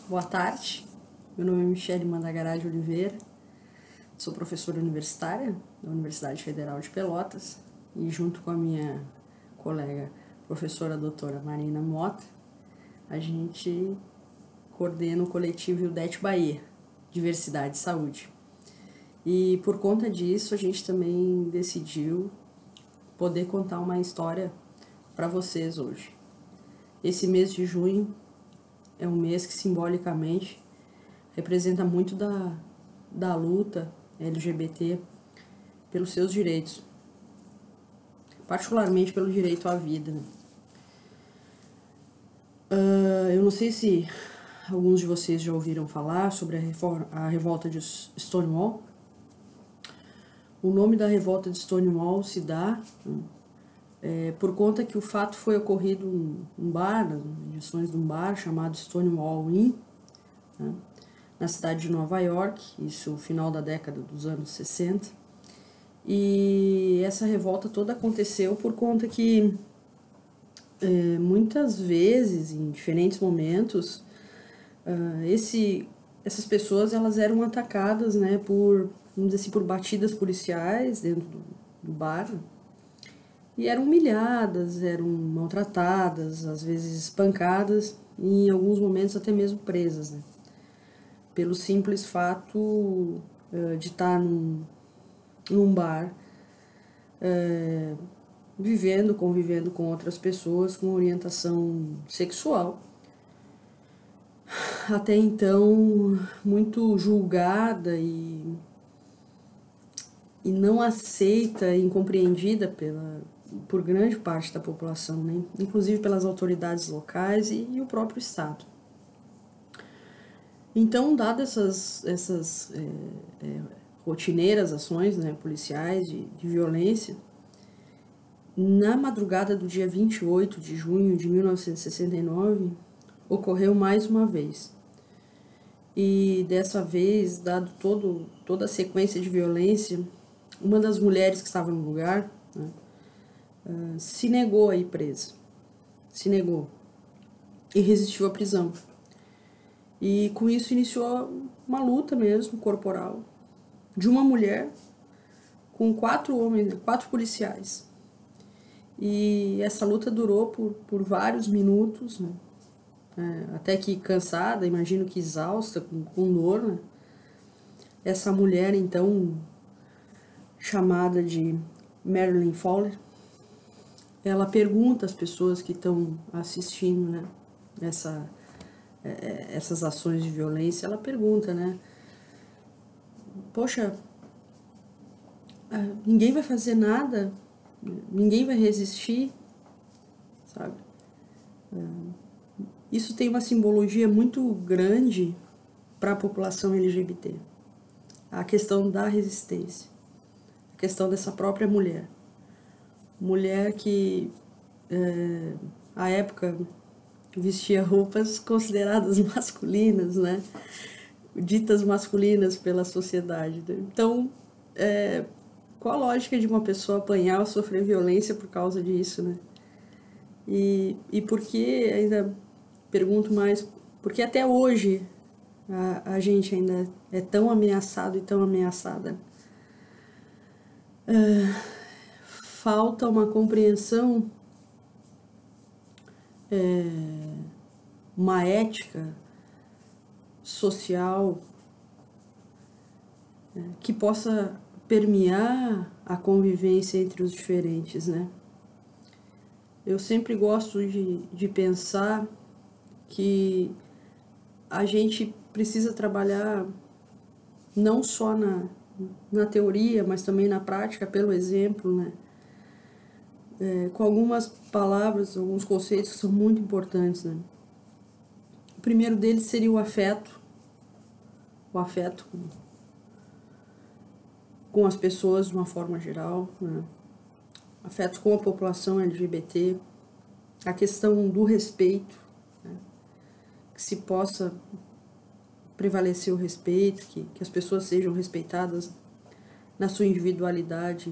Boa tarde, meu nome é Michele Mandagará de Oliveira, sou professora universitária da Universidade Federal de Pelotas e junto com a minha colega professora doutora Marina Mota, a gente coordena o coletivo UDET Bahia, Diversidade e Saúde. E por conta disso a gente também decidiu poder contar uma história para vocês hoje. Esse mês de junho é um mês que simbolicamente representa muito da luta LGBT pelos seus direitos, particularmente pelo direito à vida. Eu não sei se alguns de vocês já ouviram falar sobre a revolta de Stonewall. O nome da revolta de Stonewall se dá por conta que o fato foi ocorrido em um bar, nas edições de um bar chamado Stonewall Inn, né, na cidade de Nova York, isso no final da década dos anos 60. E essa revolta toda aconteceu por conta que muitas vezes, em diferentes momentos, essas pessoas elas eram atacadas, né, por, vamos dizer assim, por batidas policiais dentro do bar, e eram humilhadas, eram maltratadas, às vezes espancadas e em alguns momentos até mesmo presas, né, pelo simples fato de estar num bar, convivendo com outras pessoas com orientação sexual, até então muito julgada e não aceita e incompreendida por grande parte da população, né? Inclusive pelas autoridades locais e o próprio Estado. Então, dadas essas rotineiras ações, né, policiais de violência, na madrugada do dia 28 de junho de 1969, ocorreu mais uma vez. E dessa vez, dado toda a sequência de violência, uma das mulheres que estava no lugar, né, se negou a ir presa. Se negou. E resistiu à prisão. E com isso iniciou uma luta mesmo, corporal, de uma mulher com 4 policiais. E essa luta durou por vários minutos, né? Até que cansada, imagino que exausta, com dor, né? Essa mulher, então, chamada de Marilyn Fowler, ela pergunta às pessoas que estão assistindo, né, essas ações de violência, ela pergunta, né, poxa, ninguém vai fazer nada, ninguém vai resistir, sabe? Isso tem uma simbologia muito grande para a população LGBT, a questão da resistência, a questão dessa própria mulher que à época vestia roupas consideradas masculinas, né? Ditas masculinas pela sociedade. Então, qual a lógica de uma pessoa apanhar ou sofrer violência por causa disso, né? E por que, ainda pergunto mais, porque até hoje a gente ainda é tão ameaçado e tão ameaçada? Falta uma compreensão, uma ética social que possa permear a convivência entre os diferentes, né? Eu sempre gosto de pensar que a gente precisa trabalhar não só na teoria, mas também na prática, pelo exemplo, né? Com algumas palavras, alguns conceitos que são muito importantes, né? O primeiro deles seria o afeto com as pessoas de uma forma geral, né? Afeto com a população LGBT, a questão do respeito, né? Que se possa prevalecer o respeito, que as pessoas sejam respeitadas na sua individualidade,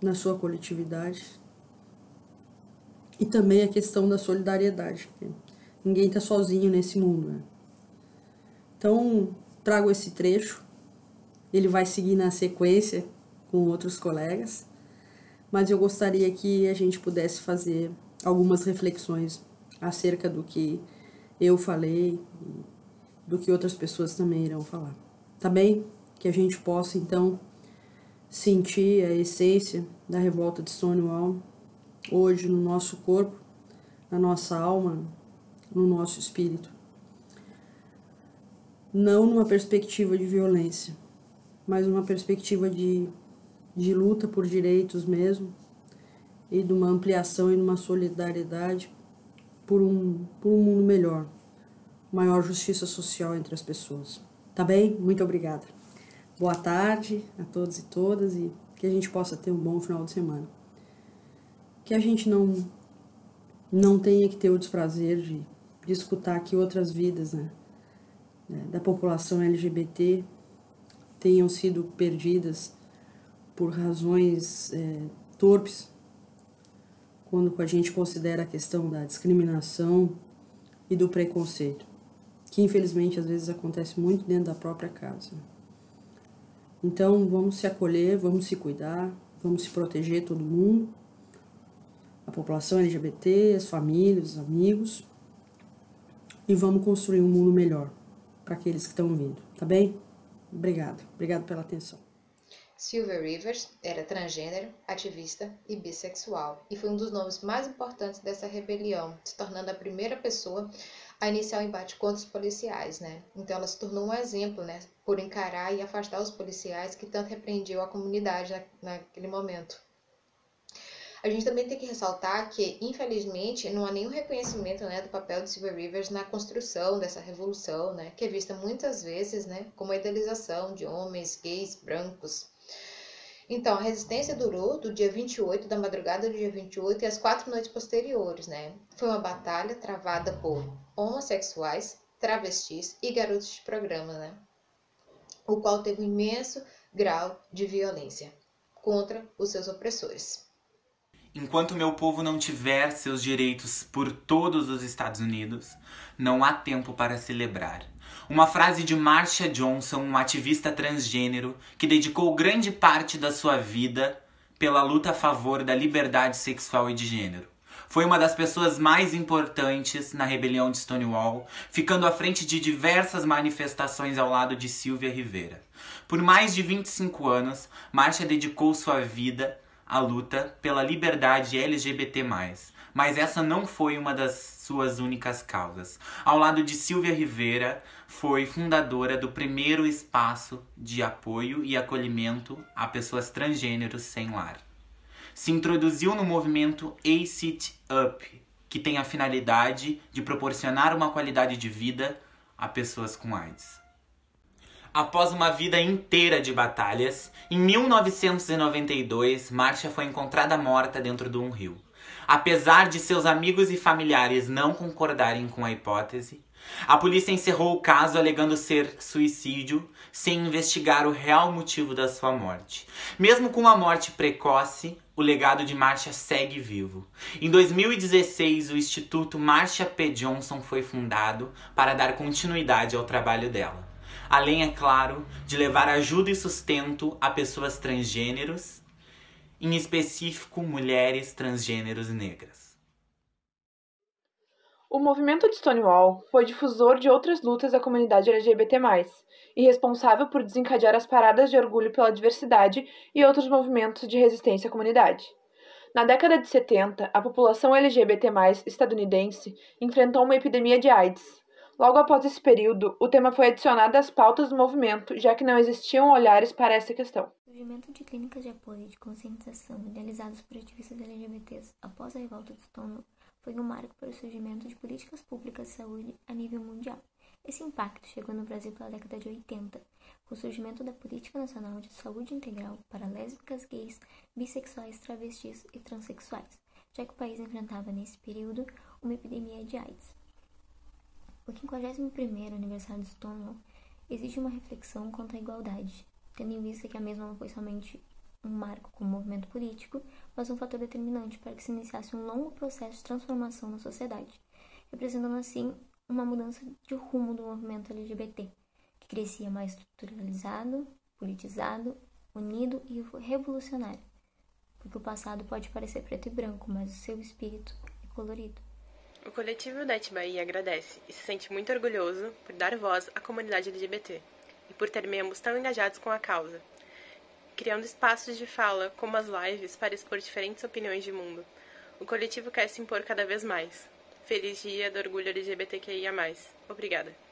na sua coletividade. E também a questão da solidariedade, porque ninguém está sozinho nesse mundo, né? Então, trago esse trecho, ele vai seguir na sequência com outros colegas, mas eu gostaria que a gente pudesse fazer algumas reflexões acerca do que eu falei e do que outras pessoas também irão falar. Tá bem? Que a gente possa, então, sentir a essência da revolta de Stonewall hoje no nosso corpo, na nossa alma, no nosso espírito. Não numa perspectiva de violência, mas numa perspectiva de luta por direitos mesmo, e de uma ampliação e de uma solidariedade por um mundo melhor, maior justiça social entre as pessoas. Tá bem? Muito obrigada. Boa tarde a todos e todas, e que a gente possa ter um bom final de semana. Que a gente não tenha que ter o desprazer de escutar que outras vidas, né, da população LGBT tenham sido perdidas por razões torpes, quando a gente considera a questão da discriminação e do preconceito, que infelizmente às vezes acontece muito dentro da própria casa. Então vamos se acolher, vamos se cuidar, vamos se proteger todo mundo, a população LGBT, as famílias, os amigos, e vamos construir um mundo melhor para aqueles que estão vindo, tá bem? Obrigado pela atenção. Sylvia Rivers era transgênero, ativista e bissexual, e foi um dos nomes mais importantes dessa rebelião, se tornando a primeira pessoa a iniciar o embate contra os policiais, né? Então ela se tornou um exemplo, né, por encarar e afastar os policiais que tanto repreendiam a comunidade naquele momento. A gente também tem que ressaltar que, infelizmente, não há nenhum reconhecimento, né, do papel de Sylvia Rivers na construção dessa revolução, né, que é vista muitas vezes, né, como a idealização de homens gays brancos. Então, a resistência durou do dia 28, da madrugada do dia 28 e as 4 noites posteriores, né? Foi uma batalha travada por homossexuais, travestis e garotos de programa, né? O qual teve um imenso grau de violência contra os seus opressores. Enquanto meu povo não tiver seus direitos por todos os Estados Unidos, não há tempo para celebrar. Uma frase de Marsha Johnson, uma ativista transgênero que dedicou grande parte da sua vida pela luta a favor da liberdade sexual e de gênero. Foi uma das pessoas mais importantes na rebelião de Stonewall, ficando à frente de diversas manifestações ao lado de Sylvia Rivera. Por mais de 25 anos, Marsha dedicou sua vida à luta pela liberdade LGBT+, mas essa não foi uma das suas únicas causas. Ao lado de Sylvia Rivera, foi fundadora do primeiro espaço de apoio e acolhimento a pessoas transgêneros sem lar. Se introduziu no movimento Ace It Up, que tem a finalidade de proporcionar uma qualidade de vida a pessoas com AIDS. Após uma vida inteira de batalhas, em 1992, Marsha foi encontrada morta dentro de um rio. Apesar de seus amigos e familiares não concordarem com a hipótese, a polícia encerrou o caso alegando ser suicídio, sem investigar o real motivo da sua morte. Mesmo com a morte precoce, o legado de Marsha segue vivo. Em 2016, o Instituto Marsha P. Johnson foi fundado para dar continuidade ao trabalho dela. Além, é claro, de levar ajuda e sustento a pessoas transgêneros, em específico mulheres transgêneros negras. O movimento de Stonewall foi difusor de outras lutas da comunidade LGBT+, e responsável por desencadear as paradas de orgulho pela diversidade e outros movimentos de resistência à comunidade. Na década de 70, a população LGBT+, estadunidense enfrentou uma epidemia de AIDS. Logo após esse período, o tema foi adicionado às pautas do movimento, já que não existiam olhares para essa questão. O surgimento de clínicas de apoio e de conscientização idealizadas por ativistas LGBTs após a revolta de Stonewall foi um marco para o surgimento de políticas públicas de saúde a nível mundial. Esse impacto chegou no Brasil pela década de 80, com o surgimento da Política Nacional de Saúde Integral para lésbicas, gays, bissexuais, travestis e transexuais, já que o país enfrentava nesse período uma epidemia de AIDS. O 51º aniversário de Stonewall exige uma reflexão quanto à igualdade, tendo em vista que a mesma não foi somente um marco como movimento político, mas um fator determinante para que se iniciasse um longo processo de transformação na sociedade, representando assim uma mudança de rumo do movimento LGBT, que crescia mais estruturalizado, politizado, unido e revolucionário. Porque o passado pode parecer preto e branco, mas o seu espírito é colorido. O coletivo Det Bahia agradece e se sente muito orgulhoso por dar voz à comunidade LGBT e por ter membros tão engajados com a causa, criando espaços de fala como as lives para expor diferentes opiniões de mundo. O coletivo quer se impor cada vez mais. Feliz Dia do Orgulho LGBTQIA+. Obrigada.